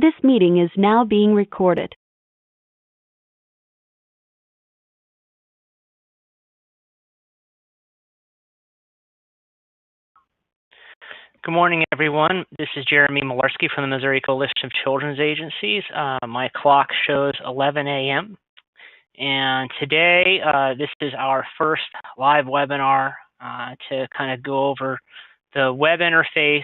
This meeting is now being recorded. Good morning, everyone. This is Jeremy Malarski from the Missouri Coalition of Children's Agencies. My clock shows 11 a.m. And today, this is our first live webinar to kind of go over the web interface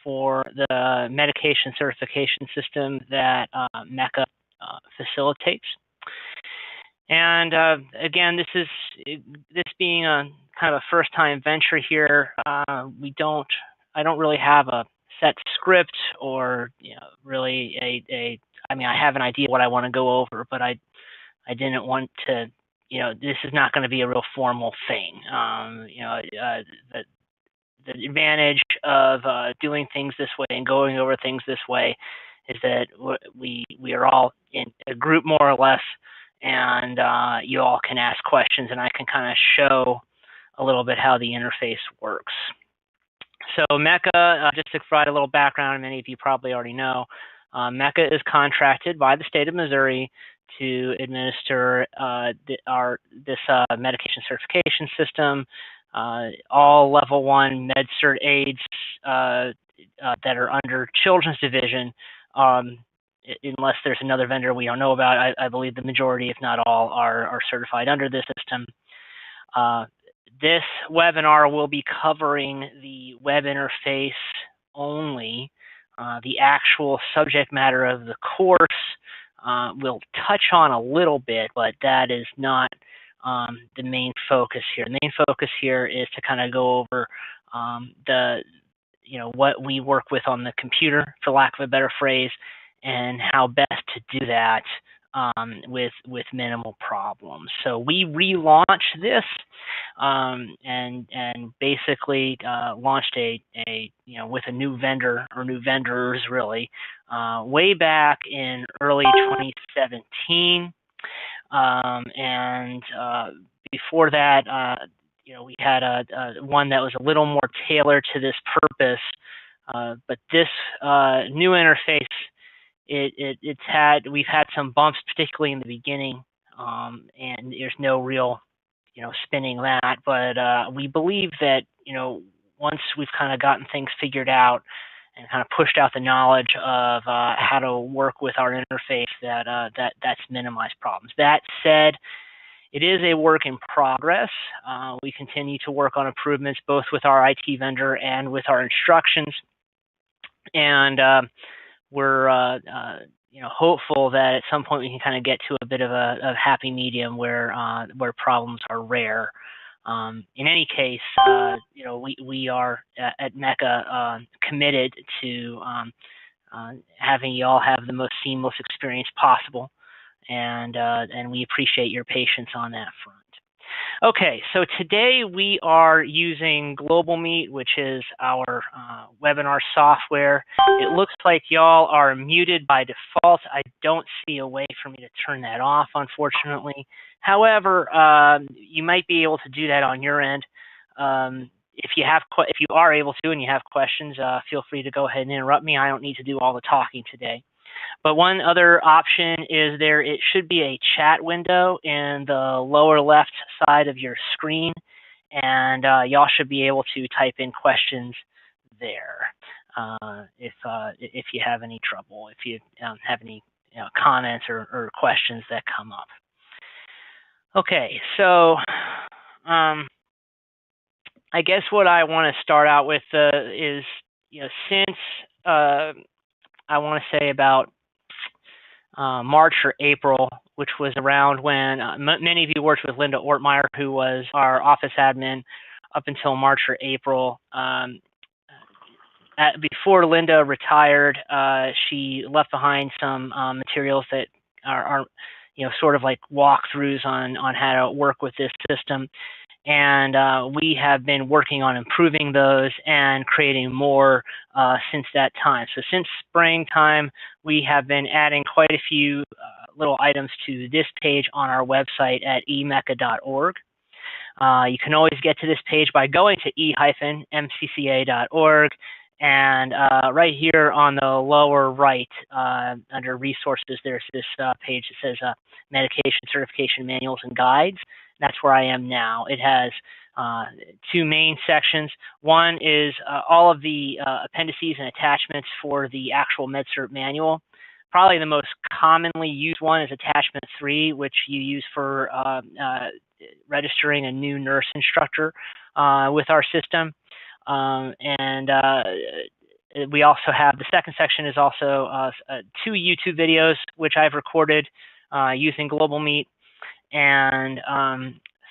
for the medication certification system that MECA facilitates. And again, this being a kind of a first-time venture here, I don't really have a set script or really I mean, I have an idea what I want to go over, but I didn't want to, this is not going to be a real formal thing. The advantage of doing things this way and going over things this way is that we are all in a group more or less, and you all can ask questions, and I can kind of show a little bit how the interface works. So MECA, just to provide a little background, many of you probably already know, MECA is contracted by the state of Missouri to administer this medication certification system. All level 1 med cert aids that are under Children's Division, unless there's another vendor we don't know about, I believe the majority, if not all, are certified under this system. This webinar will be covering the web interface only. The actual subject matter of the course we'll touch on a little bit, but that is not the main focus here. The main focus here is to kind of go over what we work with on the computer, for lack of a better phrase, and how best to do that with minimal problems. So we relaunched this and basically launched with a new vendor, or new vendors really, way back in early 2017. Before that, we had one that was a little more tailored to this purpose. But this new interface, we've had some bumps, particularly in the beginning, and there's no real, spinning that. But we believe that, once we've kind of gotten things figured out and kind of pushed out the knowledge of how to work with our interface, that's minimized problems. That said, it is a work in progress. We continue to work on improvements both with our IT vendor and with our instructions, and we're hopeful that at some point we can kind of get to a bit of a happy medium where problems are rare. In any case, we are at MECA committed to having you all have the most seamless experience possible, and we appreciate your patience on that front. Okay, so today we are using Global Meet, which is our webinar software. It looks like y'all are muted by default. I don't see a way for me to turn that off, unfortunately. However, you might be able to do that on your end. If you are able to and you have questions, feel free to go ahead and interrupt me. I don't need to do all the talking today. But one other option is it should be a chat window in the lower left side of your screen, and y'all should be able to type in questions there if you have any trouble, if you have any comments or questions that come up. Okay, so I guess what I want to start out with is, since I want to say about March or April, which was around when many of you worked with Linda Ortmeyer, who was our office admin up until March or April. Before Linda retired, she left behind some materials that are sort of like walkthroughs on how to work with this system. And we have been working on improving those and creating more since that time. So since springtime, we have been adding quite a few little items to this page on our website at emeca.org. You can always get to this page by going to e-mcca.org And right here on the lower right, under resources, there's this page that says medication certification manuals and guides. That's where I am now. It has two main sections. One is all of the appendices and attachments for the actual MedCert manual. Probably the most commonly used one is attachment 3, which you use for registering a new nurse instructor with our system. We also have the second section is also 2 YouTube videos, which I've recorded using Global Meet, and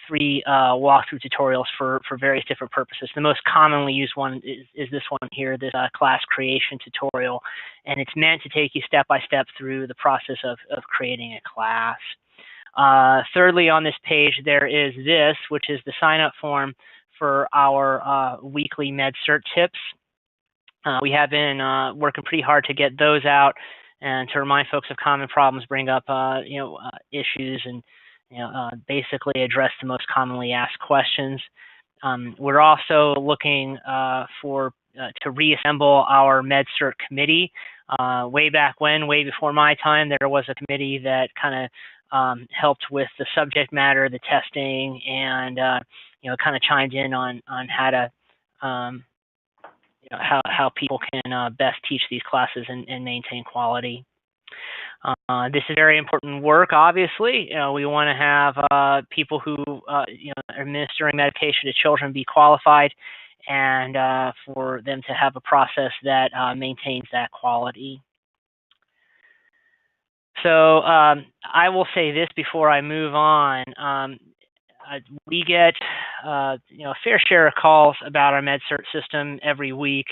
3 walkthrough tutorials for various different purposes. The most commonly used one is this one here, this class creation tutorial, and it's meant to take you step by step through the process of creating a class. Thirdly, on this page, there is this, which is the sign-up form for our weekly MedCert tips. We have been working pretty hard to get those out and to remind folks of common problems, bring up issues, and basically address the most commonly asked questions. We're also looking to reassemble our MedCert committee. Way back when, way before my time, there was a committee that kind of helped with the subject matter, the testing, and kind of chimed in on how to how people can best teach these classes and maintain quality. This is very important work, obviously. We want to have people who are administering medication to children be qualified, and for them to have a process that maintains that quality. So I will say this before I move on. We get a fair share of calls about our MedCert system every week.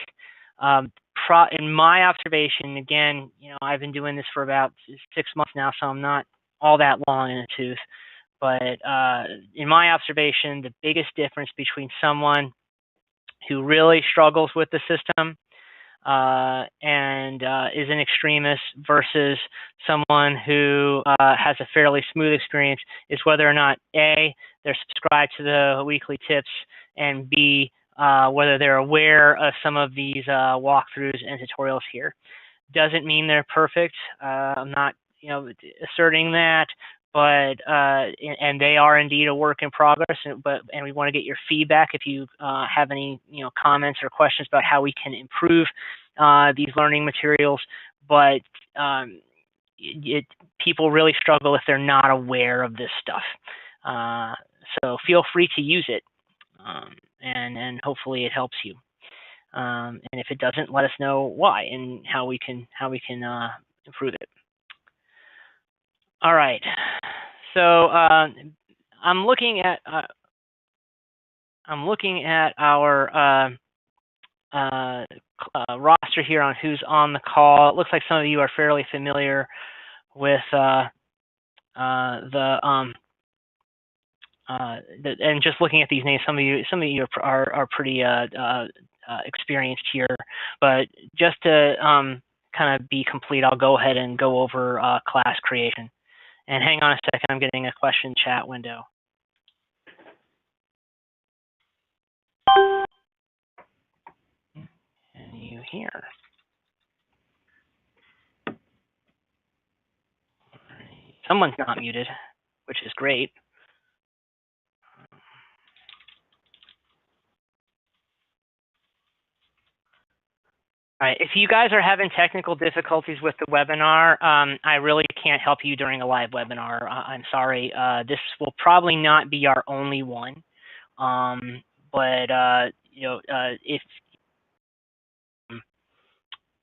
In my observation, again, I've been doing this for about 6 months now, so I'm not all that long in the tooth. But in my observation, the biggest difference between someone who really struggles with the system and is an extremist versus someone who has a fairly smooth experience is whether or not A, they're subscribed to the weekly tips, and B, whether they're aware of some of these walkthroughs and tutorials here. Doesn't mean they're perfect. I'm not asserting that, but and they are indeed a work in progress. And we want to get your feedback if you have any comments or questions about how we can improve these learning materials. But people really struggle if they're not aware of this stuff. So feel free to use it, and hopefully it helps you. And if it doesn't, let us know why and how we can improve it. All right. So I'm looking at our roster here on who's on the call. It looks like some of you are fairly familiar with and just looking at these names, some of you are pretty experienced here. But just to kind of be complete, I'll go ahead and go over class creation. And hang on a second, I'm getting a question chat window. Can you hear? Someone's not muted, which is great. All right, if you guys are having technical difficulties with the webinar, I really can't help you during a live webinar. I'm sorry. This will probably not be our only one, but if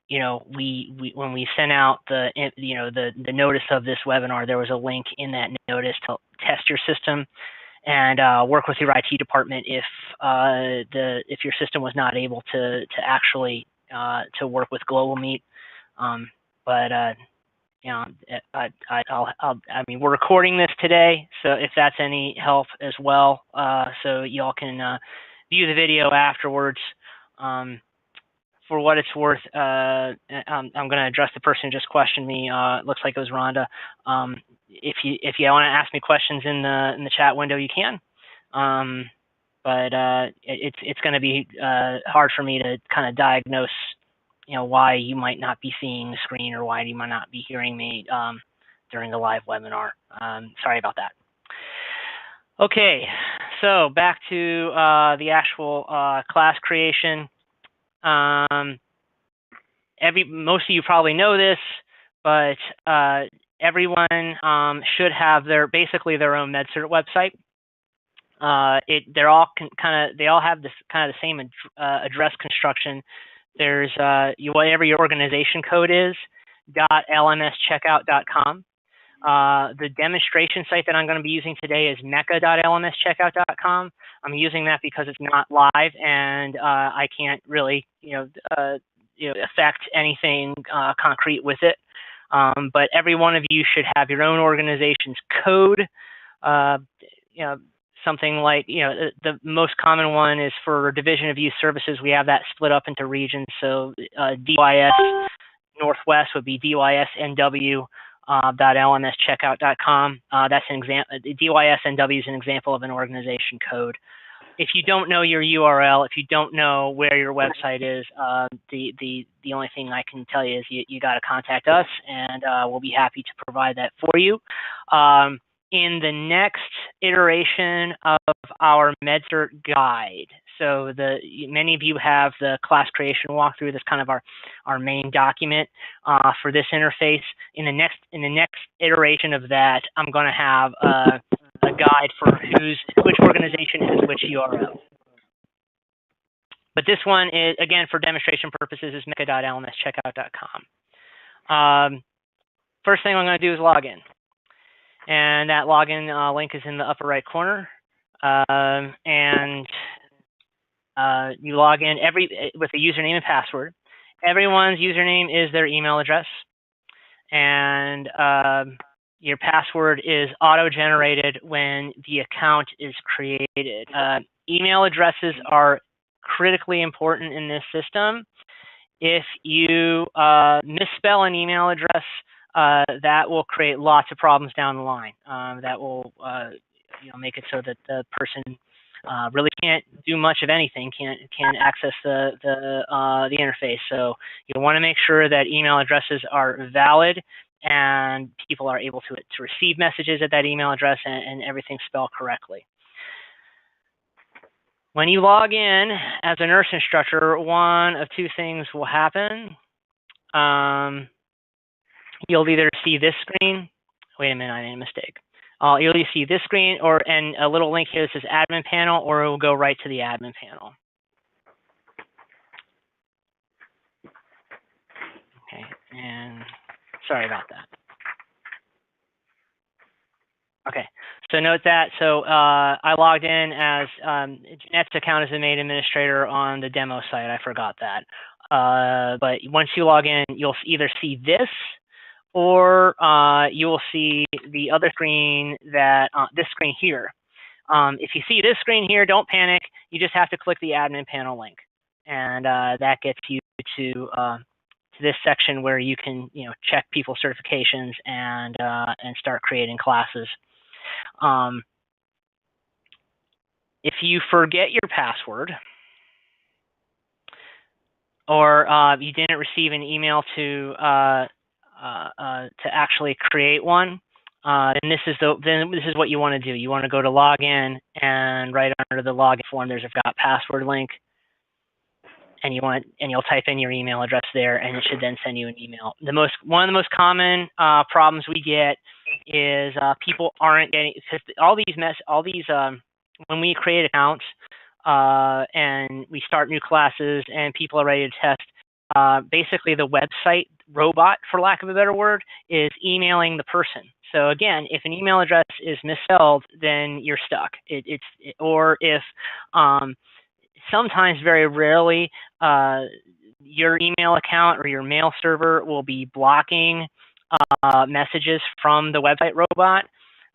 when we sent out the notice of this webinar, there was a link in that notice to test your system and work with your IT department if your system was not able to actually to work with Global Meet. I mean, we're recording this today, so if that's any help as well, so y'all can view the video afterwards. For what it's worth, I'm going to address the person who just questioned me. It looks like it was Rhonda. If you want to ask me questions in the chat window, you can. but it's going to be hard for me to kind of diagnose, why you might not be seeing the screen or why you might not be hearing me during a live webinar. Sorry about that. Okay, so back to the actual class creation. Most of you probably know this, but everyone should have basically their own MedCert website. They all have this kind of the same address construction. There's whatever your organization code is, .lmscheckout.com. The demonstration site that I'm going to be using today is mecca.lmscheckout.com. I'm using that because it's not live and I can't really affect anything concrete with it. But every one of you should have your own organization's code. Something like, the most common one is for Division of Youth Services. We have that split up into regions. So DYS Northwest would be DYSNW.lmscheckout.com. That's an example. DYSNW is an example of an organization code. If you don't know your URL, if you don't know where your website is, the only thing I can tell you is you got to contact us, and we'll be happy to provide that for you. In the next iteration of our MedCert guide, so many of you have the class creation walkthrough. That's kind of our main document for this interface. In the next iteration of that, I'm going to have a guide for which organization has which URL. But this one is, again, for demonstration purposes, is mecca.lmscheckout.com. First thing I'm going to do is log in. And that login link is in the upper right corner. You log in with a username and password. Everyone's username is their email address. And your password is auto-generated when the account is created. Email addresses are critically important in this system. If you misspell an email address, that will create lots of problems down the line. That will make it so that the person really can't do much of anything, can't access the interface. So you want to make sure that email addresses are valid and people are able to receive messages at that email address and everything's spelled correctly. When you log in as a nurse instructor, one of two things will happen. You'll either see this screen. Wait a minute, I made a mistake. You'll either see this screen and a little link here that says admin panel, or it will go right to the admin panel. Okay, and sorry about that. Okay, so note that. So I logged in as Jeanette's account as the main administrator on the demo site. I forgot that. But once you log in, you'll either see this, or you will see the other screen, this screen here. If you see this screen here, don't panic. You just have to click the admin panel link, and that gets you to this section where you can check people's certifications and start creating classes. If you forget your password, or you didn't receive an email to actually create one, then this is what you want to do. You want to go to login, and right under the login form, there's a forgot password link, and you'll type in your email address there, and it should then send you an email. One of the most common problems we get is people aren't getting, because when we create accounts and we start new classes and people are ready to test, basically the website robot, for lack of a better word, is emailing the person. So again, if an email address is misspelled, then you're stuck. Or if sometimes, very rarely, your email account or your mail server will be blocking messages from the website robot,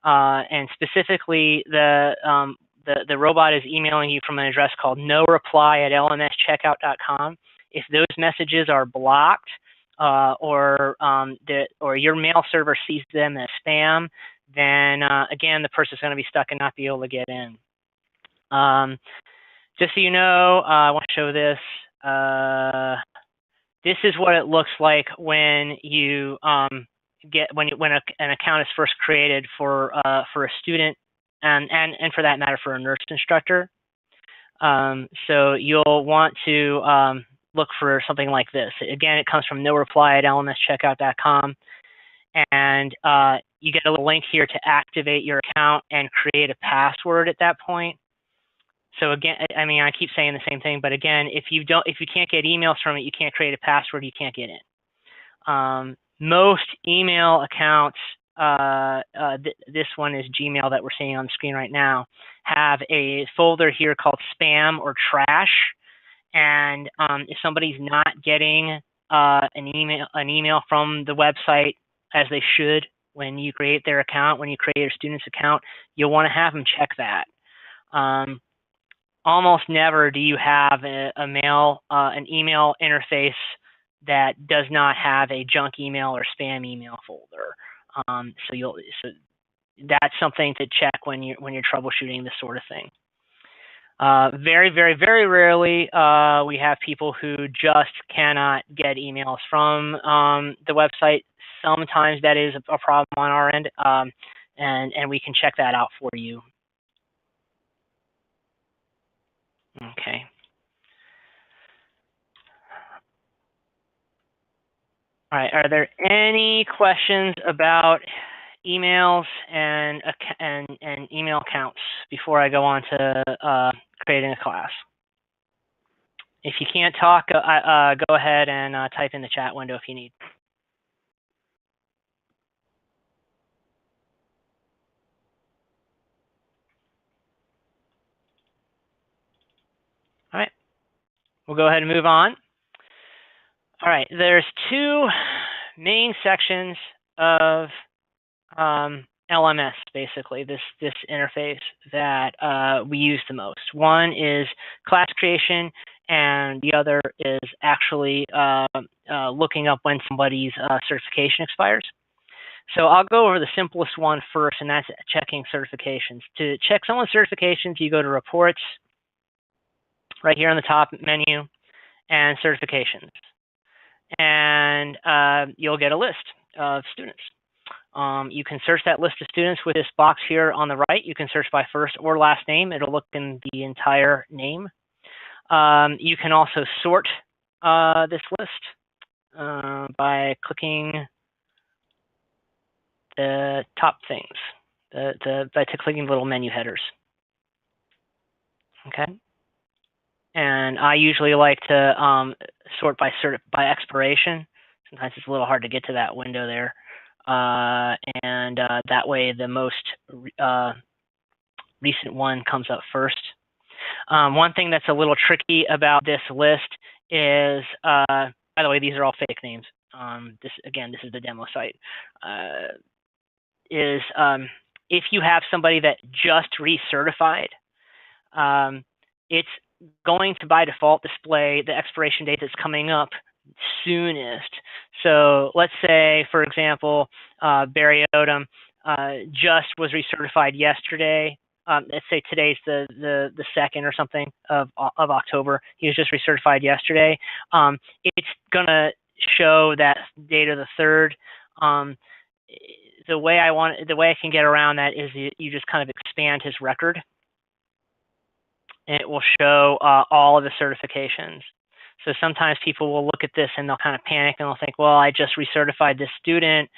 and specifically the robot is emailing you from an address called noreply@lmscheckout.com. If those messages are blocked, or your mail server sees them as spam, then again the person's going to be stuck and not be able to get in. Just so you know, I want to show this. This is what it looks like when you when an account is first created for a student, and for that matter for a nurse instructor. So you'll want to look for something like this. Again, it comes from noreply@lmscheckout.com, and you get a little link here to activate your account and create a password at that point. So again, I mean, I keep saying the same thing, but again, if you can't get emails from it, you can't create a password, you can't get in. Most email accounts, this one is Gmail that we're seeing on the screen right now, have a folder here called spam or trash. And if somebody's not getting an email from the website as they should when you create their account, when you create your student's account, you'll want to have them check that. Almost never do you have an email interface that does not have a junk email or spam email folder. So that's something to check when you're troubleshooting this sort of thing. Very, very, very rarely we have people who just cannot get emails from the website. Sometimes that is a problem on our end, and we can check that out for you. Okay. All right. Are there any questions about emails and email accounts before I go on to creating a class? If you can't talk, go ahead and type in the chat window if you need. All right. We'll go ahead and move on. All right. There's two main sections of LMS, basically, this interface that we use the most. One is class creation, and the other is actually looking up when somebody's certification expires. So I'll go over the simplest one first, and that's checking certifications. To check someone's certifications, you go to Reports, right here on the top menu, and Certifications. And you'll get a list of students. You can search that list of students with this box here on the right. You can search by first or last name. It'll look in the entire name. You can also sort this list by clicking the top things, by clicking little menu headers. Okay. And I usually like to sort by expiration. Sometimes it's a little hard to get to that window there. And that way the most recent one comes up first. One thing that's a little tricky about this list is, by the way, these are all fake names. This is the demo site. If you have somebody that just recertified, it's going to by default display the expiration date that's coming up soonest. So let's say, for example, Barry Odom just was recertified yesterday. Let's say today's the 2nd or something of October. He was just recertified yesterday. It's gonna show that date of the 3rd. The way I can get around that is you just kind of expand his record, and it will show all of the certifications. So sometimes people will look at this and they'll kind of panic and they'll think, well, I just recertified this student.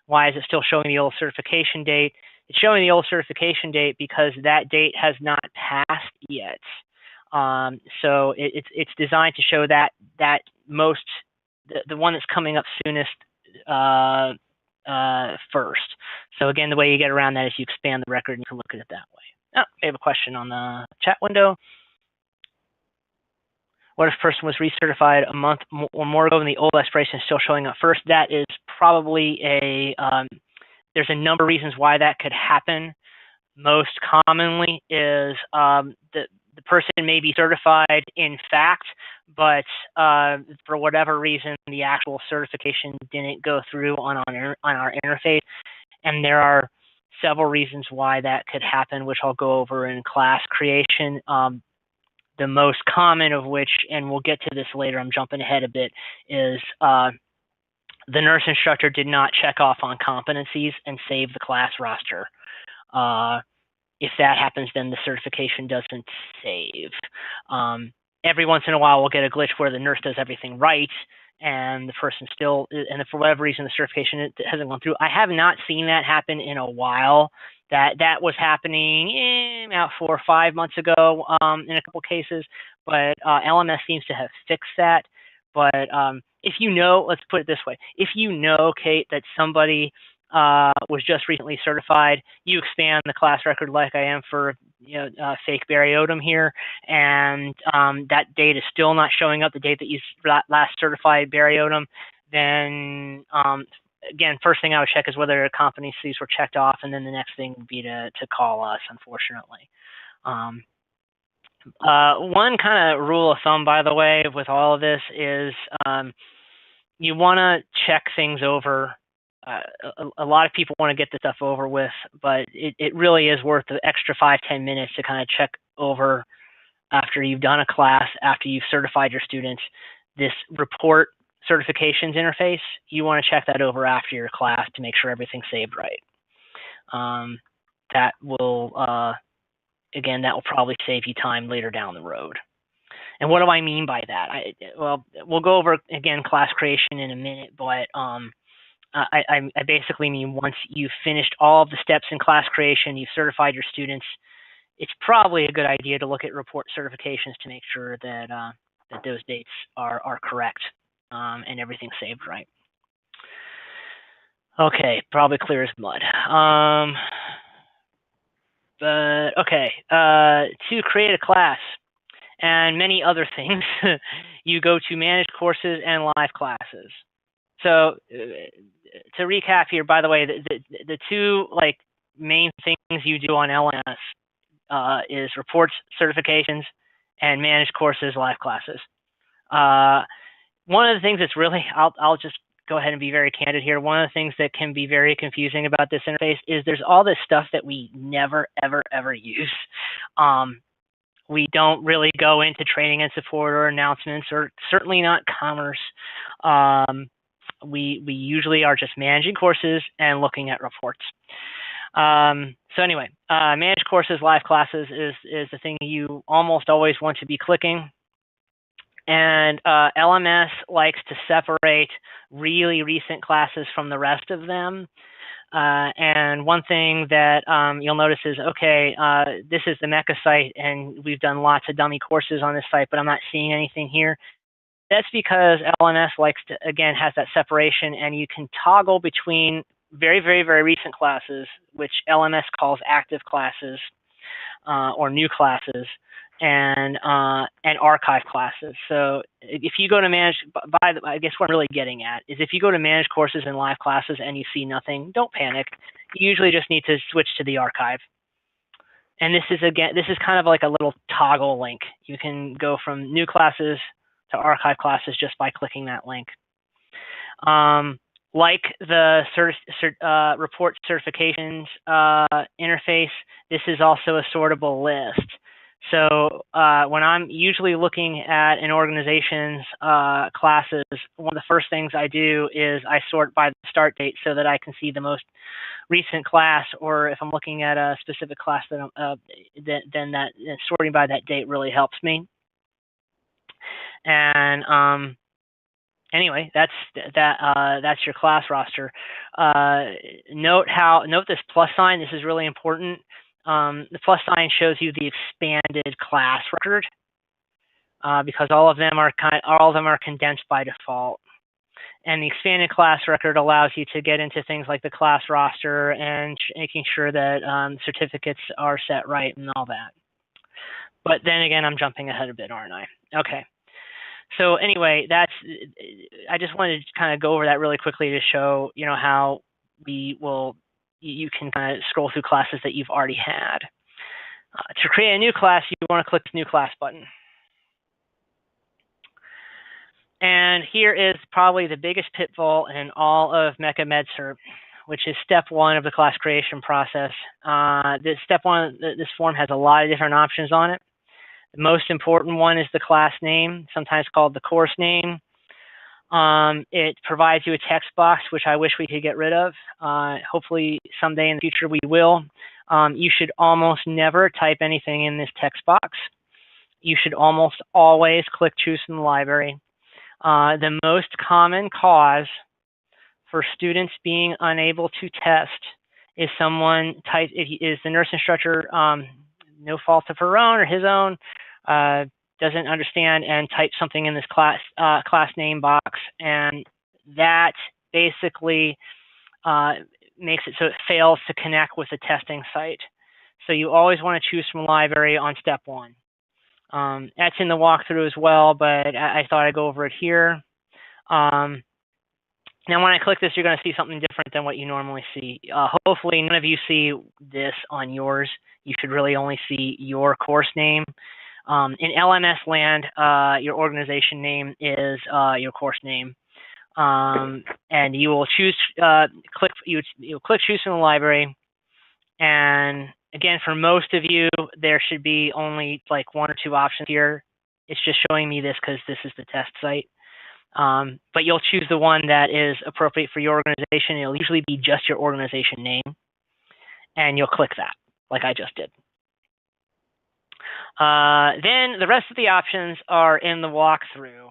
Why is it still showing the old certification date? It's showing the old certification date because that date has not passed yet. So it's designed to show that the one that's coming up soonest first. So again, the way you get around that is you expand the record and you can look at it that way. Oh, we have a question on the chat window. What if a person was recertified a month or more ago and the old expiration is still showing up first? That is probably there's a number of reasons why that could happen. Most commonly is the person may be certified in fact, but for whatever reason, the actual certification didn't go through on our interface. And there are several reasons why that could happen, which I'll go over in class creation. The most common of which, and we'll get to this later, I'm jumping ahead a bit, is the nurse instructor did not check off on competencies and save the class roster. If that happens, then the certification doesn't save. Every once in a while, we'll get a glitch where the nurse does everything right, and the person still, and for whatever reason, the certification hasn't gone through. I have not seen that happen in a while. That was happening about 4 or 5 months ago in a couple cases, but LMS seems to have fixed that. But if you know, let's put it this way, if you know, Kate, that somebody was just recently certified, you expand the class record like I am for fake bariotum here, and that date is still not showing up, the date that you last certified bariotum, then again, first thing I would check is whether competencies were checked off, and then the next thing would be to call us, unfortunately. One kind of rule of thumb, by the way, with all of this is you want to check things over. A lot of people want to get the stuff over with, but it really is worth the extra 5-10 minutes to kind of check over after you've done a class, after you've certified your students, this report certifications interface. You want to check that over after your class to make sure everything's saved right. That will, again, that will probably save you time later down the road. And what do I mean by that? Well, we'll go over, again, class creation in a minute, but I basically mean once you've finished all of the steps in class creation, you've certified your students, it's probably a good idea to look at report certifications to make sure that that those dates are correct and everything's saved right. Okay, probably clear as mud. But okay, to create a class and many other things, you go to manage courses and live classes. So to recap here, by the way, the two main things you do on LMS is reports, certifications, and manage courses, live classes. One of the things that's really, I'll just go ahead and be very candid here. One of the things that can be very confusing about this interface is there's all this stuff that we never, ever use. We don't really go into training and support or announcements, or certainly not commerce. We usually are just managing courses and looking at reports. So anyway, manage courses, live classes is the thing you almost always want to be clicking. And LMS likes to separate really recent classes from the rest of them. And one thing that you'll notice is, okay, this is the Mecca site, and we've done lots of dummy courses on this site, but I'm not seeing anything here. That's because LMS likes to, again, has that separation, and you can toggle between very, very, very recent classes, which LMS calls active classes or new classes, and archive classes. So if you go to manage, I guess what I'm really getting at is if you go to manage courses and live classes and you see nothing, don't panic. You usually just need to switch to the archive. And this is kind of like a little toggle link. You can go from new classes to archive classes just by clicking that link. Like the report certifications interface, this is also a sortable list. So when I'm usually looking at an organization's classes, one of the first things I do is I sort by the start date so that I can see the most recent class, or if I'm looking at a specific class, then that sorting by that date really helps me. And anyway, that's your class roster. Note this plus sign. This is really important. The plus sign shows you the expanded class record because all of them are condensed by default. And the expanded class record allows you to get into things like the class roster and making sure that certificates are set right and all that. But then again, I'm jumping ahead a bit, aren't I? Okay. So anyway, I just wanted to kind of go over that really quickly to show, how you can kind of scroll through classes that you've already had. To create a new class, you want to click the New Class button. And here is probably the biggest pitfall in all of Mecca MedCert, which is step 1 of the class creation process. This step 1, this form has a lot of different options on it. The most important one is the class name, sometimes called the course name. It provides you a text box, which I wish we could get rid of. Hopefully someday in the future we will. You should almost never type anything in this text box. You should almost always click choose from the library. The most common cause for students being unable to test is someone is the nurse instructor, no fault of her own or his own, doesn't understand and type something in this class name box, and that basically makes it so it fails to connect with the testing site. So you always want to choose from library on step 1. That's in the walkthrough as well, but I thought I'd go over it here. Now when I click this, you're going to see something different than what you normally see. Hopefully none of you see this on yours. You should really only see your course name. In LMS land, your organization name is your course name, and you will choose you'll click choose from the library. And again, for most of you, there should be only like 1 or 2 options here. It's just showing me this because this is the test site. But you'll choose the one that is appropriate for your organization. It'll usually be just your organization name, and you'll click that, like I just did. Then the rest of the options are in the walkthrough.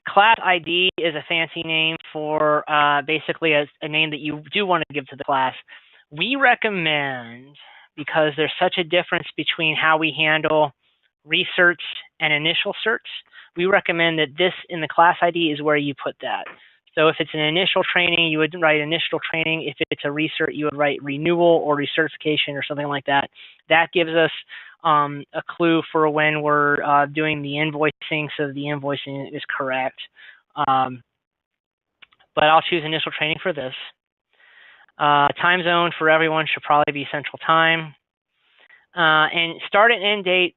Class ID is a fancy name for basically a name that you do want to give to the class. We recommend, because there's such a difference between how we handle research and initial certs, we recommend that this in the class ID is where you put that. So if it's an initial training, you would write initial training. If it's a recert, you would write renewal or recertification or something like that. That gives us a clue for when we're doing the invoicing, so the invoicing is correct. But I'll choose initial training for this. Time zone for everyone should probably be Central Time. And start and end date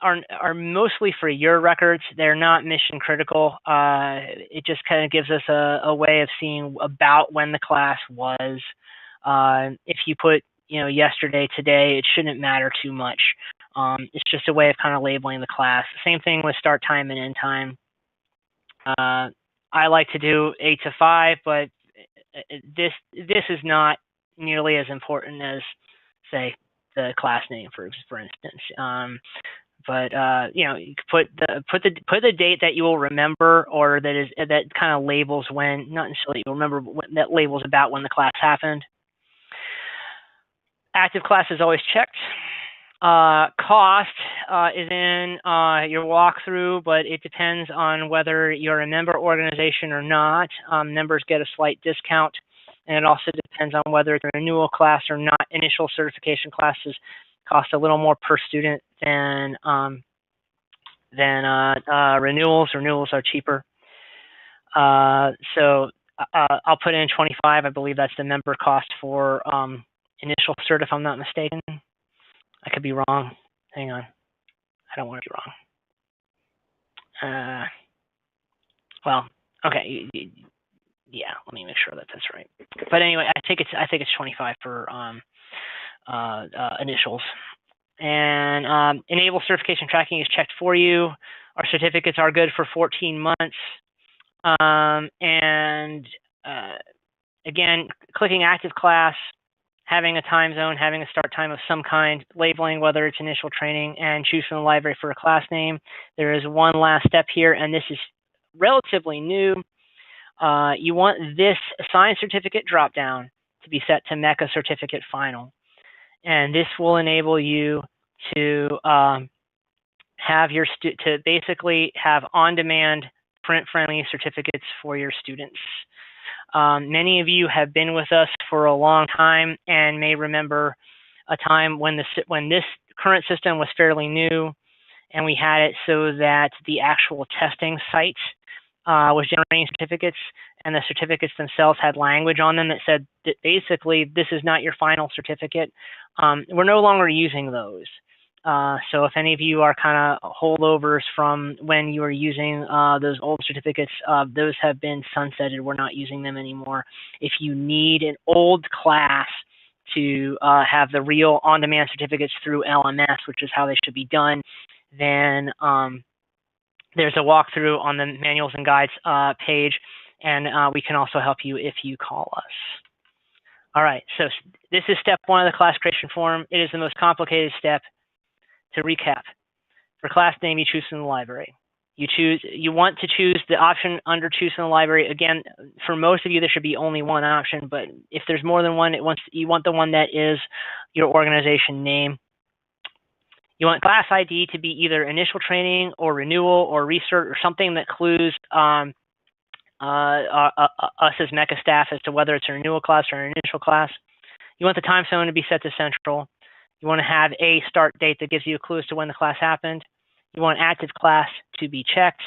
are mostly for your records. They're not mission critical. It just kind of gives us a way of seeing about when the class was. If you put yesterday, today, it shouldn't matter too much. It's just a way of kind of labeling the class. Same thing with start time and end time. I like to do 8 to 5, but this is not nearly as important as, say, the class name, for instance. But you put the date that you will remember, or that kind of labels when, not necessarily you'll remember, but that labels about when the class happened. Active class is always checked. Cost is in your walkthrough, but it depends on whether you're a member organization or not. Members get a slight discount, and it also depends on whether it's a renewal class or not. Initial certification classes cost a little more per student than renewals. Renewals are cheaper. So I'll put in 25. I believe that's the member cost for initial cert, if I'm not mistaken. I could be wrong. Hang on. I don't want to be wrong. Well, okay. Yeah, let me make sure that that's right. But anyway, I think it's 25 for initials. And enable certification tracking is checked for you. Our certificates are good for 14 months. Again, clicking active class, having a time zone, having a start time of some kind, labeling whether it's initial training, and choose from the library for a class name. There is one last step here, and this is relatively new. You want this assigned certificate dropdown to be set to MECA certificate final. And this will enable you to basically have on-demand print-friendly certificates for your students. Many of you have been with us for a long time and may remember a time when this current system was fairly new, and we had it so that the actual testing site was generating certificates, and the certificates themselves had language on them that said that basically this is not your final certificate. We're no longer using those. So if any of you are kind of holdovers from when you were using those old certificates, those have been sunsetted. We're not using them anymore. If you need an old class to have the real on-demand certificates through LMS, which is how they should be done, then there's a walkthrough on the manuals and guides page, and we can also help you if you call us. All right, so this is step 1 of the class creation form. It is the most complicated step. To recap, for class name, you choose from the library. You want to choose the option under choose from the library. Again, for most of you, there should be only one option, but if there's more than one, you want the one that is your organization name. You want class ID to be either initial training or renewal or recert or something that clues us as MECA staff as to whether it's a renewal class or an initial class. You want the time zone to be set to central. You want to have a start date that gives you a clue as to when the class happened. You want active class to be checked.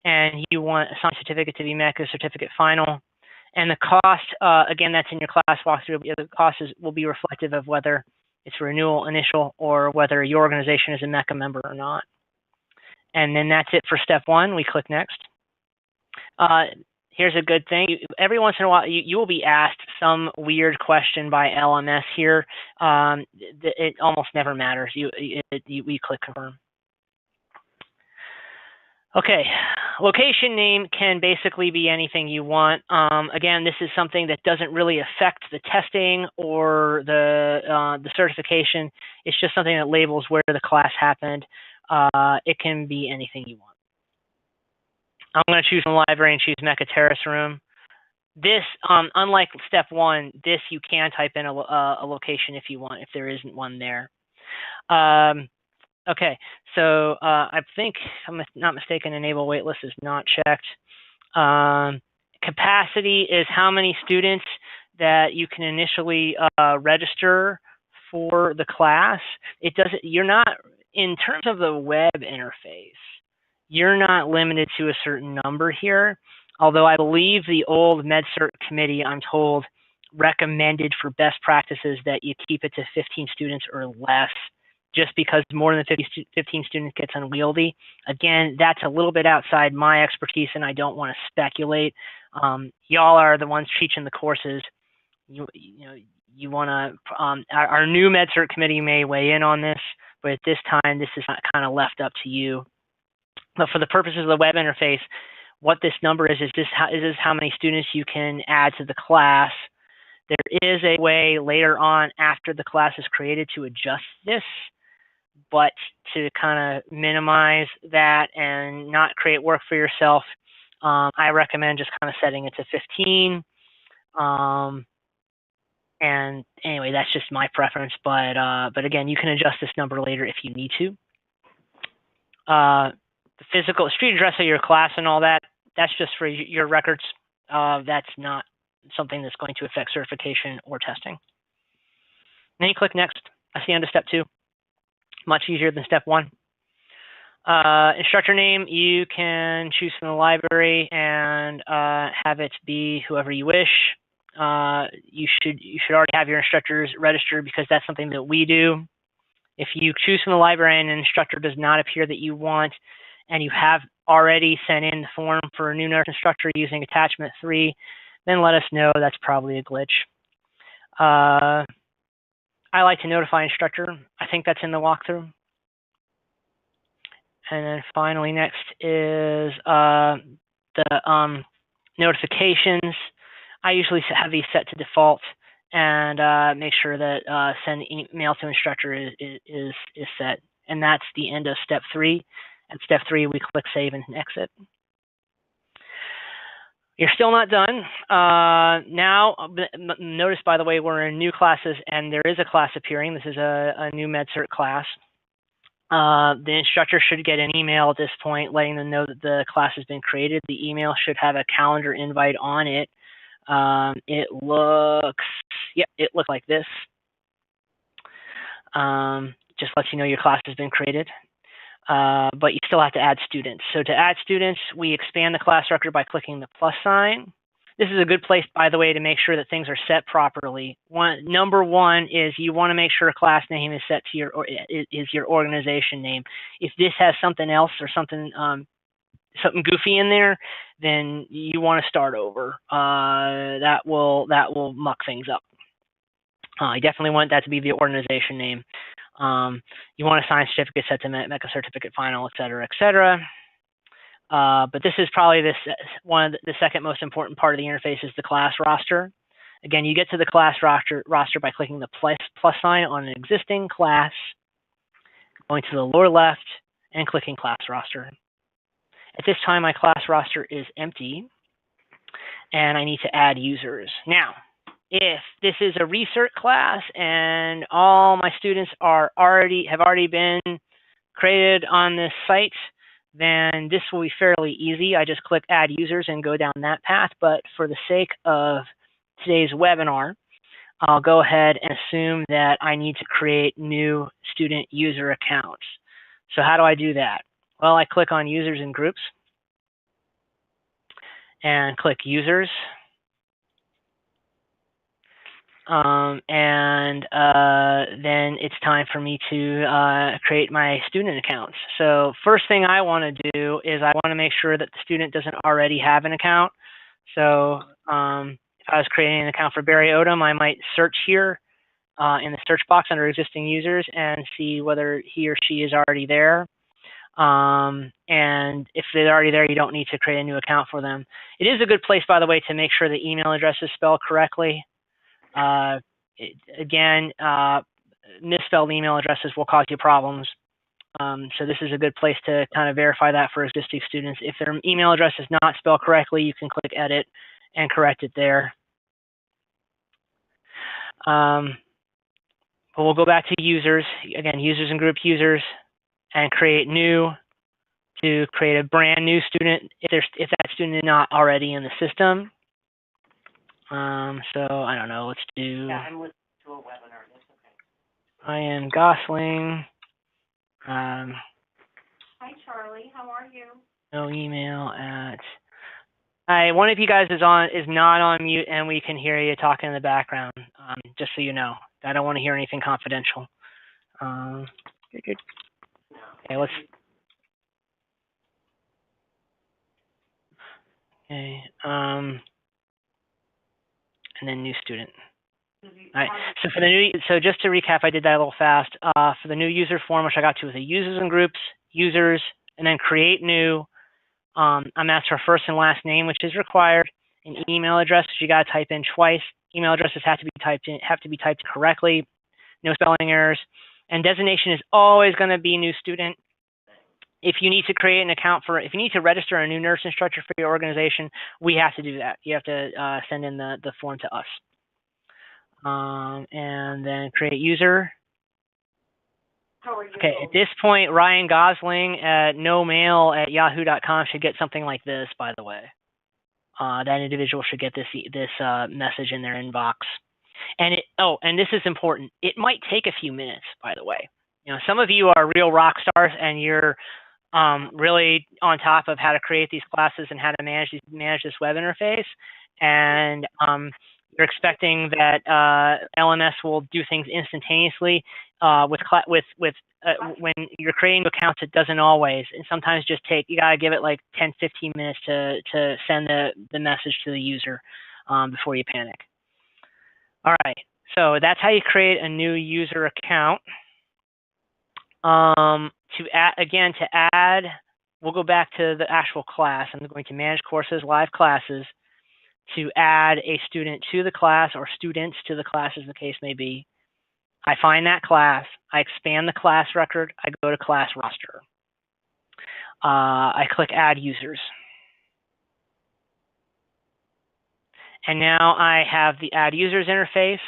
And you want a signed certificate to be MECA certificate final. And the cost, again, that's in your class walkthrough. The cost will be reflective of whether it's renewal, initial, or whether your organization is a MECA member or not. And then that's it for step 1. We click next. Here's a good thing. Every once in a while, you will be asked some weird question by LMS here. It almost never matters. We click confirm. Okay, location name can basically be anything you want. Again, this is something that doesn't really affect the testing or the certification. It's just something that labels where the class happened. It can be anything you want. I'm going to choose from the library and choose MECA Terrace Room. This, unlike step 1, this you can type in a location if you want, if there isn't one there. Okay, so I think, if I'm not mistaken, enable waitlist is not checked. Capacity is how many students that you can initially register for the class. It doesn't. You're not, in terms of the web interface, you're not limited to a certain number here, although I believe the old MedCert committee, I'm told, recommended for best practices that you keep it to 15 students or less, just because more than 15 students gets unwieldy. Again, that's a little bit outside my expertise, and I don't want to speculate. Y'all are the ones teaching the courses. You want to, our new MedCert committee may weigh in on this, but at this time, this is kind of left up to you. But for the purposes of the web interface, what this number is this how many students you can add to the class. There is a way later on after the class is created to adjust this, but to kind of minimize that and not create work for yourself, I recommend just kind of setting it to 15. And anyway, that's just my preference, but again, you can adjust this number later if you need to. The physical street address of your class and all that, that's just for your records. That's not something that's going to affect certification or testing. Then you click next. That's the end of step 2. Much easier than step 1. Instructor name, you can choose from the library and have it be whoever you wish. You should already have your instructors registered because that's something that we do. If you choose from the library and an instructor does not appear that you want, and you have already sent in the form for a new nurse instructor using attachment 3, then let us know. That's probably a glitch. I like to notify instructor. I think that's in the walkthrough. And then finally, next is the notifications. I usually have these set to default and make sure that send email to instructor is set. And that's the end of step 3. At step 3, we click save and exit. You're still not done. Now, notice, by the way, we're in new classes, and there is a class appearing. This is a new MedCert class. The instructor should get an email at this point letting them know that the class has been created. The email should have a calendar invite on it. It looks like this. Just lets you know your class has been created. But you still have to add students. So to add students, we expand the class record by clicking the plus sign. This is a good place, by the way, to make sure that things are set properly. Number one is you want to make sure a class name is set to your organization name. If this has something else or something goofy in there, then you want to start over. That will muck things up. You definitely want that to be the organization name. You want to assign certificate set to make a certificate final, et cetera. But this is probably one of the second most important part of the interface is the class roster. Again, you get to the class roster by clicking the plus sign on an existing class, going to the lower left, and clicking class roster. At this time, my class roster is empty, and I need to add users. Now, if this is a research class and all my students have already been created on this site, then this will be fairly easy. I just click add users and go down that path. But for the sake of today's webinar, I'll go ahead and assume that I need to create new student user accounts. So how do I do that? Well, I click on users and groups and click users. Then it's time for me to create my student accounts. So first thing I want to do is I want to make sure that the student doesn't already have an account. So if I was creating an account for Barry Odom, I might search here in the search box under existing users and see whether he or she is already there. And if they're already there, you don't need to create a new account for them. It is a good place, by the way, to make sure the email address is spelled correctly. Again, misspelled email addresses will cause you problems. So this is a good place to kind of verify that for existing students. If their email address is not spelled correctly, you can click edit and correct it there. But we'll go back to users. Again, users and group users, and create new to create a brand new student if that student is not already in the system. So I don't know, let's do. Yeah, I'm listening to a webinar. That's okay. Ryan Gosling. Hi, Charlie. How are you? No email at. Hi, one of you guys is not on mute, and we can hear you talking in the background. Just so you know, I don't want to hear anything confidential. Good. Okay, let's. Okay. And then new student. All right. So for so just to recap, I did that a little fast. For the new user form, which I got to with the users and groups, users, and then create new. I'm asked for first and last name, which is required. An email address, which you got to type in twice. Email addresses have to be typed correctly. No spelling errors. And designation is always going to be new student. If you need to create an account if you need to register a new nurse instructor for your organization, we have to do that. You have to send in the form to us. And then create user. How are you? Okay, at this point, Ryan Gosling at nomail@yahoo.com should get something like this, by the way. That individual should get this message in their inbox. And and this is important. It might take a few minutes, by the way. You know, some of you are real rock stars and you're really on top of how to create these classes and how to manage this web interface, and you're expecting that LMS will do things instantaneously. When you're creating accounts, it doesn't always, and sometimes just you gotta give it like 10-15 minutes to send the message to the user before you panic. All right, so that's how you create a new user account. To add, we'll go back to the actual class. I'm going to manage courses, live classes, to add a student to the class or students to the class as the case may be. I find that class, I expand the class record, I go to class roster. I click add users. And now I have the add users interface.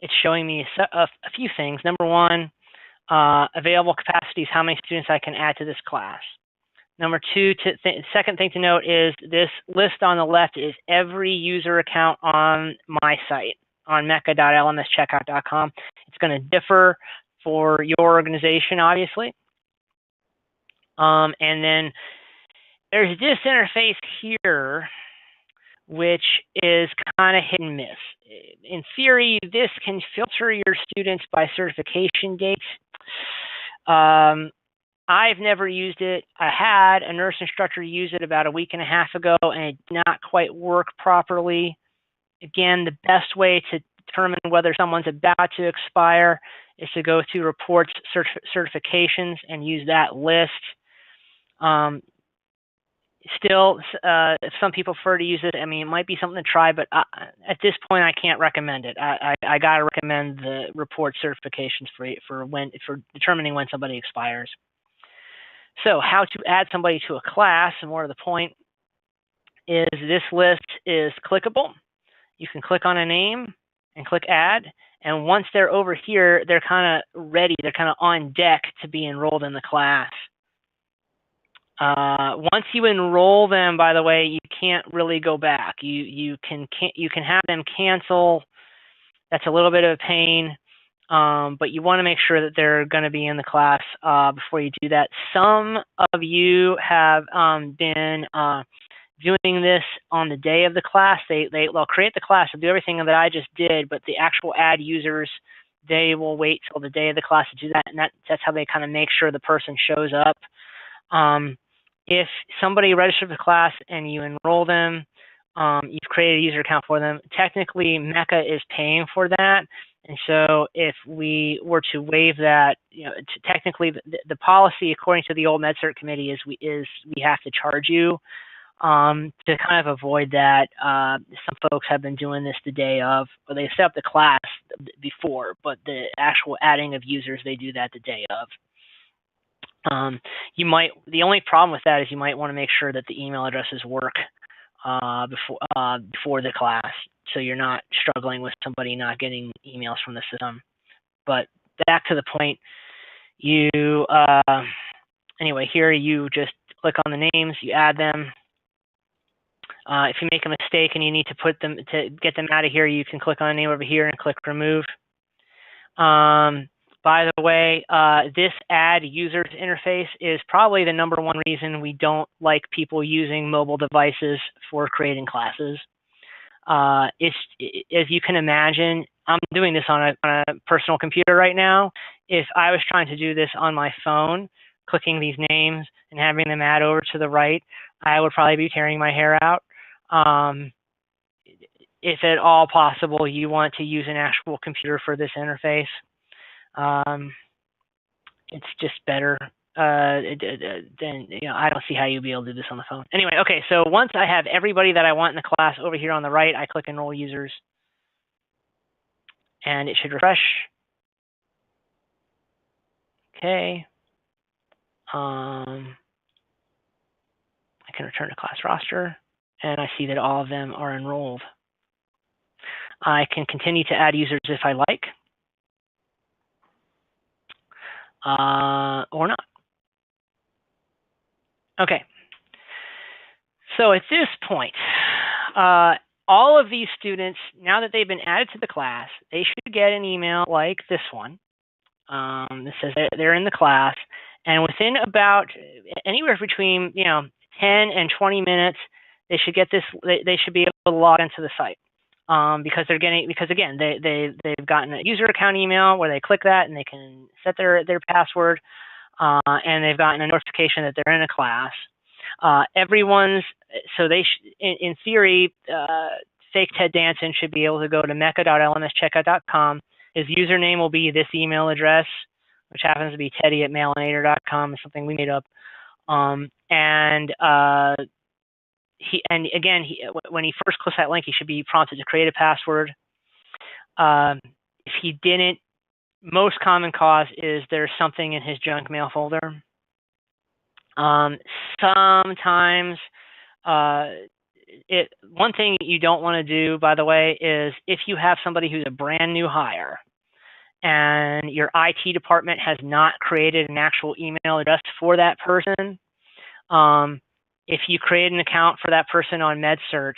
It's showing me a few things. Number one, available capacities, how many students I can add to this class. Number two, second thing to note is this list on the left is every user account on my site, on mecca.lmscheckout.com. It's going to differ for your organization, obviously. And then there's this interface here, which is kind of hit and miss. In theory, this can filter your students by certification date. I've never used it. I had a nurse instructor use it about a week and a half ago, and it did not quite work properly. Again, the best way to determine whether someone's about to expire is to go to reports, certifications, and use that list. Still, if some people prefer to use it, I mean, it might be something to try, but at this point, I can't recommend it. I gotta recommend the report certifications for determining when somebody expires. So, how to add somebody to a class, and more to the point, is this list is clickable. You can click on a name and click add, and once they're over here, they're kind of ready. They're kind of on deck to be enrolled in the class. Once you enroll them, by the way, you can't really go back. You can have them cancel. That's a little bit of a pain, but you want to make sure that they're going to be in the class before you do that. Some of you have been doing this on the day of the class. They'll create the class, they'll do everything that I just did, but the actual add users, they will wait till the day of the class to do that, and that's how they kind of make sure the person shows up. If somebody registered for the class and you enroll them, you've created a user account for them, technically MECA is paying for that. And so if we were to waive that, technically the policy according to the old MedCert committee is we have to charge you to kind of avoid that. Some folks have been doing this the day of, or they set up the class before, but the actual adding of users, they do that the day of. The only problem with that is you might want to make sure that the email addresses work before the class, so you're not struggling with somebody not getting emails from the system. But back to the point, anyway, here you just click on the names, you add them. If you make a mistake and you need to get them out of here, you can click on the name over here and click remove. By the way, this add users interface is probably the #1 reason we don't like people using mobile devices for creating classes. As you can imagine, I'm doing this on a personal computer right now. If I was trying to do this on my phone, clicking these names and having them add over to the right, I would probably be tearing my hair out. If at all possible, you want to use an actual computer for this interface. It's just better than, I don't see how you'd be able to do this on the phone. Anyway, okay, so once I have everybody that I want in the class over here on the right, I click enroll users, and it should refresh. Okay. I can return to class roster, and I see that all of them are enrolled. I can continue to add users if I like. Or not. Okay. So at this point, all of these students, now that they've been added to the class, they should get an email like this one. That says they're in the class, and within about anywhere between 10 and 20 minutes, they should get this. They should be able to log into the site. Because again, they've gotten a user account email where they click that and they can set their password, and they've gotten a notification that they're in a class. In theory, fake Ted Danson should be able to go to meca.lmscheckout.com. His username will be this email address, which happens to be teddy@mailinator.com. It's something we made up. When he first clicks that link, he should be prompted to create a password. If he didn't, most common cause is there's something in his junk mail folder. Sometimes, one thing you don't want to do, by the way, is if you have somebody who's a brand new hire and your IT department has not created an actual email address for that person, if you create an account for that person on MedCert,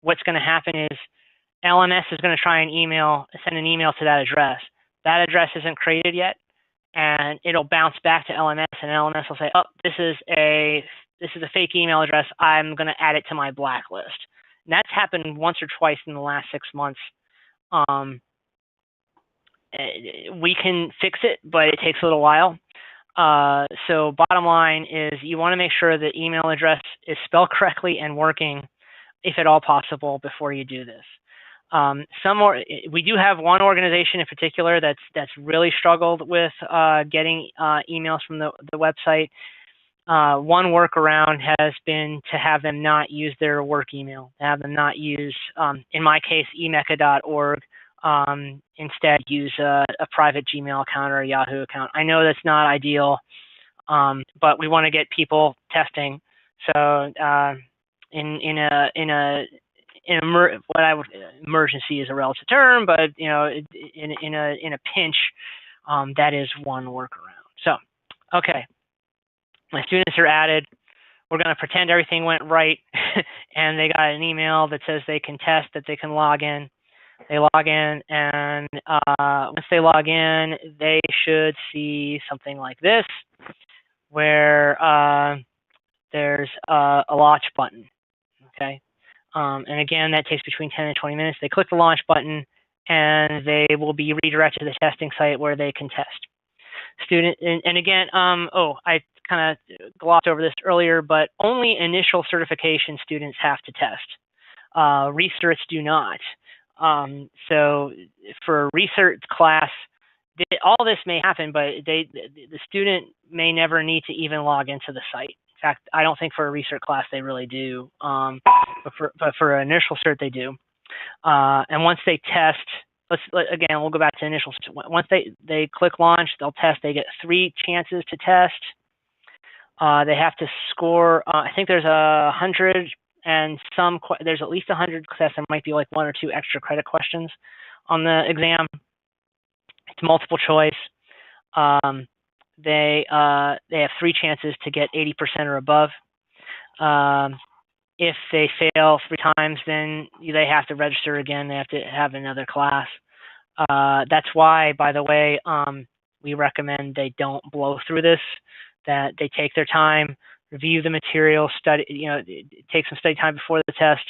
what's going to happen is LMS is going to try and send an email to that address. That address isn't created yet, and it'll bounce back to LMS, and LMS will say, "Oh, this is a fake email address. I'm going to add it to my blacklist." And that's happened once or twice in the last 6 months. We can fix it, but it takes a little while. So bottom line is you want to make sure the email address is spelled correctly and working, if at all possible, before you do this. We do have one organization in particular that's really struggled with getting emails from the website. One workaround has been to have them not use their work email, have them not use, in my case, emeca.org. Instead, use a private Gmail account or a Yahoo account. I know that's not ideal, but we want to get people testing. So emergency is a relative term, but in a pinch, that is one workaround. So, okay, my students are added. We're going to pretend everything went right, and they got an email that says they can test, that they can log in. They log in, and once they log in, they should see something like this, where there's a launch button. Okay, and again, that takes between 10 and 20 minutes. They click the launch button, and they will be redirected to the testing site where they can test. And again, I kind of glossed over this earlier, but only initial certification students have to test. Recerts do not. So for a research class, all this may happen, but the student may never need to even log into the site. In fact, I don't think for a research class they really do, but for an initial cert they do. And once they test, we'll go back to initial. Once they click launch, they'll test. They get 3 chances to test. They have to score. I think there's 100. And there's at least 100 tests. There might be like 1 or 2 extra credit questions on the exam. It's multiple choice. They have 3 chances to get 80% or above. If they fail 3 times, then they have to register again. They have to have another class. That's why, by the way, we recommend they don't blow through this, that they take their time, review the material, study, take some study time before the test.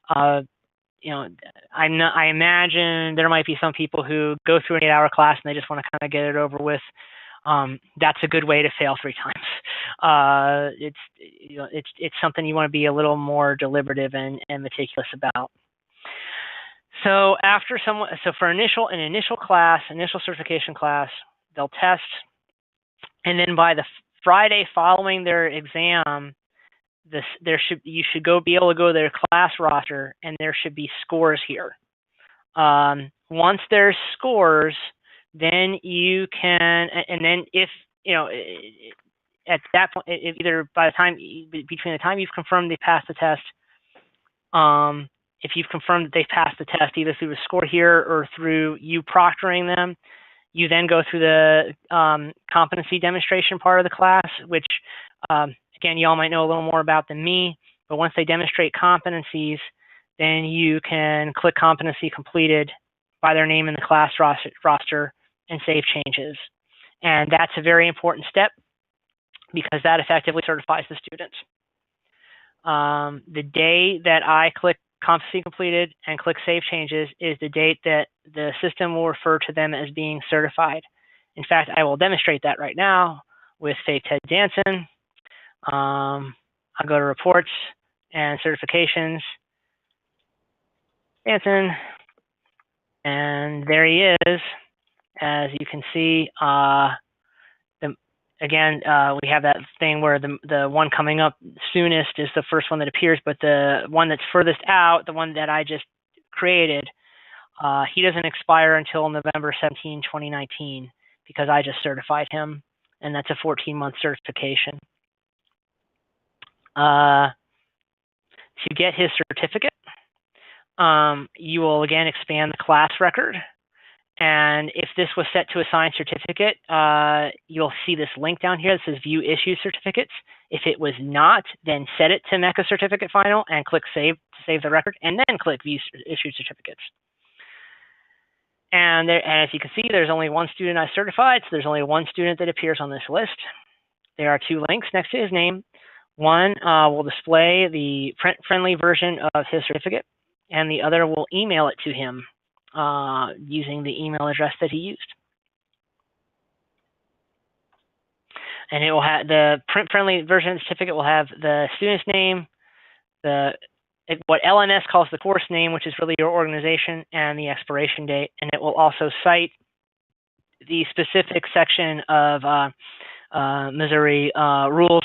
I imagine there might be some people who go through an 8-hour class and they just want to kind of get it over with. That's a good way to fail 3 times. It's something you want to be a little more deliberative and meticulous about. So for an initial certification class, they'll test, and then by the Friday following their exam, you should be able to go to their class roster, and there should be scores here. Once there's scores, then you can, and then if at that point, either between the time you've confirmed they passed the test, if you've confirmed that they've passed the test either through a score here or through you proctoring them, you then go through the competency demonstration part of the class, which, again, you all might know a little more about than me, but once they demonstrate competencies, then you can click competency completed by their name in the class roster and save changes. And that's a very important step because that effectively certifies the students. The day that I click competency completed and click save changes is the date that the system will refer to them as being certified. In fact, I will demonstrate that right now with say Ted Danson. I'll go to reports and certifications. Danson, and there he is. As you can see, we have that thing where the one coming up soonest is the first one that appears, but the one that's furthest out, the one that I just created, he doesn't expire until November 17, 2019, because I just certified him, and that's a 14-month certification. To get his certificate, you will again expand the class record. And if this was set to assign certificate, you'll see this link down here that says View Issue Certificates. If it was not, then set it to MECA Certificate Final and click Save to save the record, and then click View Issue Certificates. And as you can see, there's only one student I certified, so there's only one student that appears on this list. There are 2 links next to his name. One will display the print-friendly version of his certificate, and the other will email it to him using the email address that he used. And it will have the print-friendly version of the certificate will have the student's name, what LMS calls the course name, which is really your organization, and the expiration date. And it will also cite the specific section of Missouri rules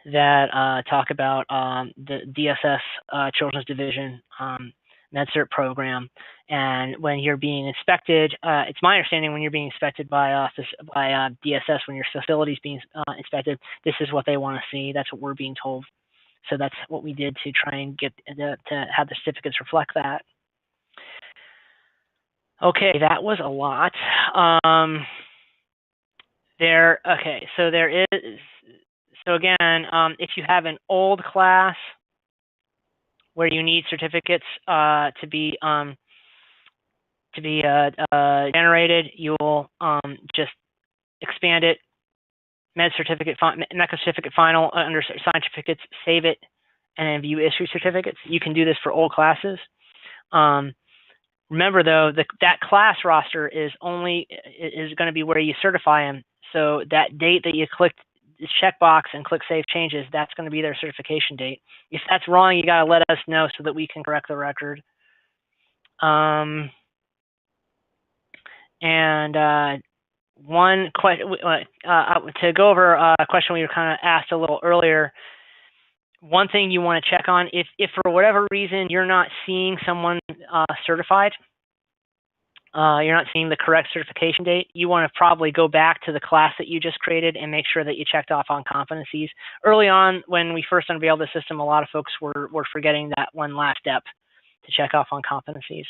that talk about the DSS Children's Division Cert program. And when you're being inspected, it's my understanding when you're being inspected by DSS, when your facility is being inspected, this is what they want to see. That's what we're being told. So that's what we did to try and get to have the certificates reflect that. Okay, that was a lot. So again, if you have an old class where you need certificates to be generated, you'll just expand it, MECA certificate final under signed certificates, save it, and then view issue certificates. You can do this for old classes. Remember though, that class roster is going to be where you certify them. So that date that you clicked this checkbox and click Save Changes, that's going to be their certification date. If that's wrong, you got to let us know so that we can correct the record. One question to go over a question we were kind of asked a little earlier. One thing you want to check on, if for whatever reason you're not seeing someone certified, you're not seeing the correct certification date, you want to probably go back to the class that you just created and make sure that you checked off on competencies. Early on, when we first unveiled the system, a lot of folks were forgetting that one last step to check off on competencies.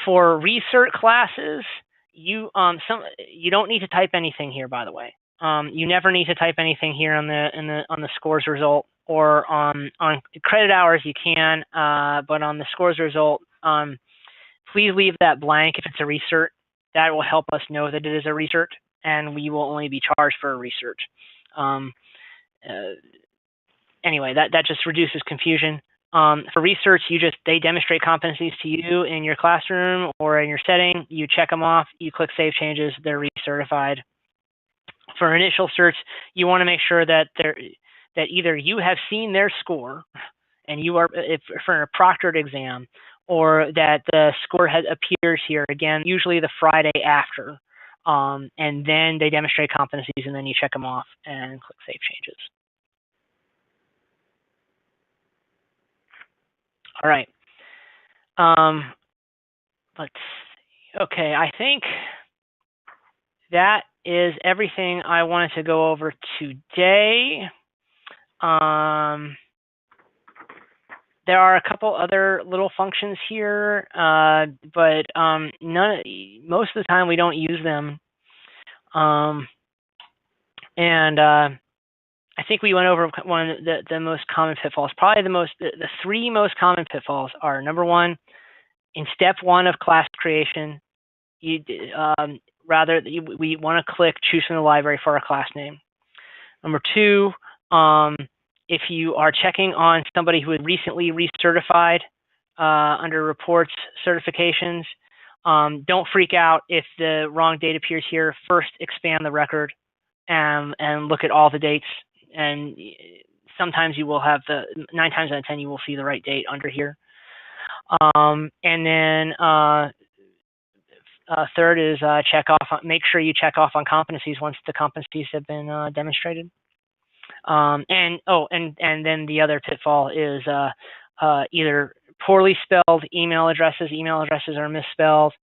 For recert classes, you don't need to type anything here, by the way. You never need to type anything here on the scores result, or on credit hours you can, but on the scores result, please leave that blank if it's a recert. That will help us know that it is a recert, and we will only be charged for a recert. Anyway, that just reduces confusion. For research, they demonstrate competencies to you in your classroom or in your setting. You check them off. You click Save Changes. They're recertified. For initial certs, you want to make sure that either you have seen their score, and you are for a proctored exam, or that the score appears here again, usually the Friday after, and then they demonstrate competencies, and then you check them off and click Save Changes. All right. Let's see. Okay, I think that is everything I wanted to go over today. There are a couple other little functions here, but most of the time we don't use them. I think we went over one of the most common pitfalls. Probably the three most common pitfalls are: number one, in step one of class creation, we want to click choose from the library for our class name. Number two, if you are checking on somebody who is recently recertified under reports certifications, don't freak out if the wrong date appears here. First, expand the record and look at all the dates. And sometimes you will have 9 times out of 10 you will see the right date under here. And then third is make sure you check off on competencies once the competencies have been demonstrated. And then the other pitfall is either poorly spelled email addresses. Email addresses are misspelled,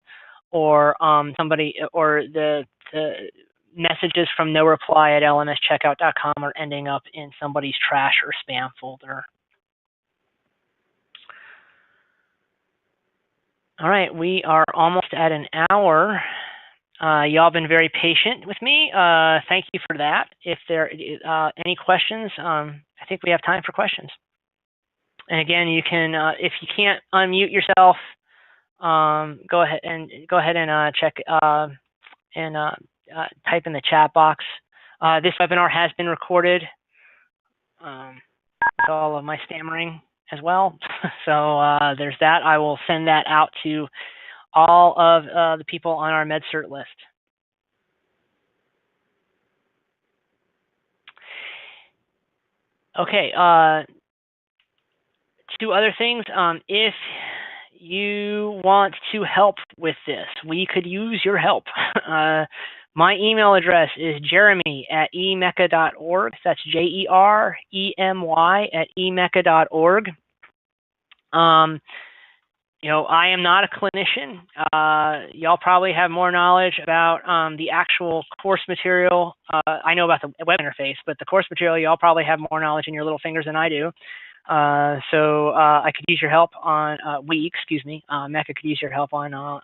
or the messages from no reply at lmscheckout.com are ending up in somebody's trash or spam folder. All right, we are almost at an hour. Y'all been very patient with me. Thank you for that. If there are any questions, I think we have time for questions. And again, you can, if you can't unmute yourself, go ahead and check and type in the chat box This webinar has been recorded. With all of my stammering as well. So there's that. I will send that out to all of the people on our MedCert list. Okay, two other things. If you want to help with this, we could use your help. My email address is jeremy@emecca.org. That's jeremy@emecca.org. You know, I am not a clinician. Y'all probably have more knowledge about the actual course material. I know about the web interface, but the course material, y'all probably have more knowledge in your little fingers than I do. So I could use your help on, Mecca could use your help on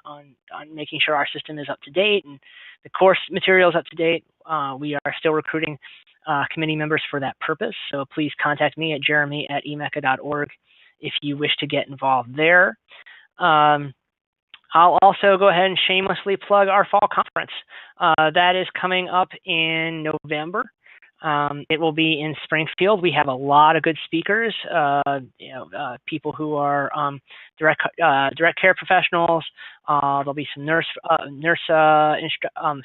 making sure our system is up to date and the course material is up to date. We are still recruiting committee members for that purpose. So please contact me at jeremy@emecca.org if you wish to get involved there. I'll also go ahead and shamelessly plug our fall conference. That is coming up in November. It will be in Springfield. We have a lot of good speakers, people who are direct care professionals. There'll be some I'm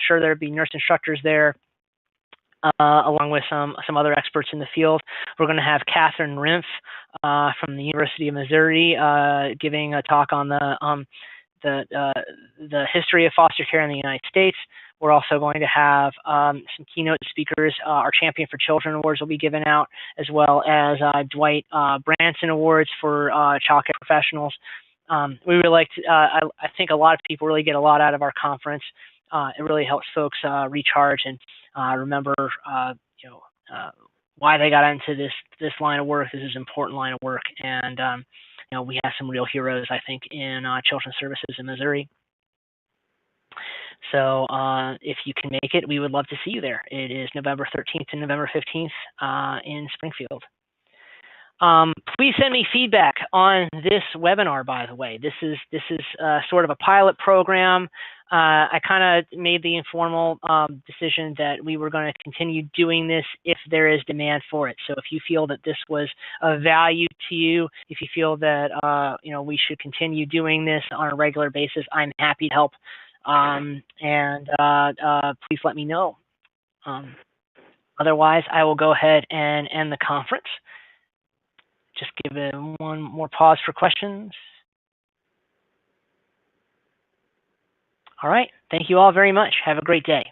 sure there'll be nurse instructors there, along with some other experts in the field. We're going to have Catherine Rimpf from the University of Missouri giving a talk on the history of foster care in the United States. We're also going to have some keynote speakers. Our Champion for Children Awards will be given out, as well as Dwight Branson Awards for child care professionals. We really like to, I think a lot of people really get a lot out of our conference. It really helps folks recharge and remember, why they got into this line of work. This is an important line of work, and we have some real heroes, I think, in children's services in Missouri. So if you can make it, we would love to see you there. It is November 13th and November 15th in Springfield. Please send me feedback on this webinar, by the way. This is sort of a pilot program. I kind of made the informal decision that we were going to continue doing this if there is demand for it. So if you feel that this was of value to you, if you feel that we should continue doing this on a regular basis, I'm happy to help. Please let me know. Otherwise, I will go ahead and end the conference. Just give it one more pause for questions. All right. Thank you all very much. Have a great day.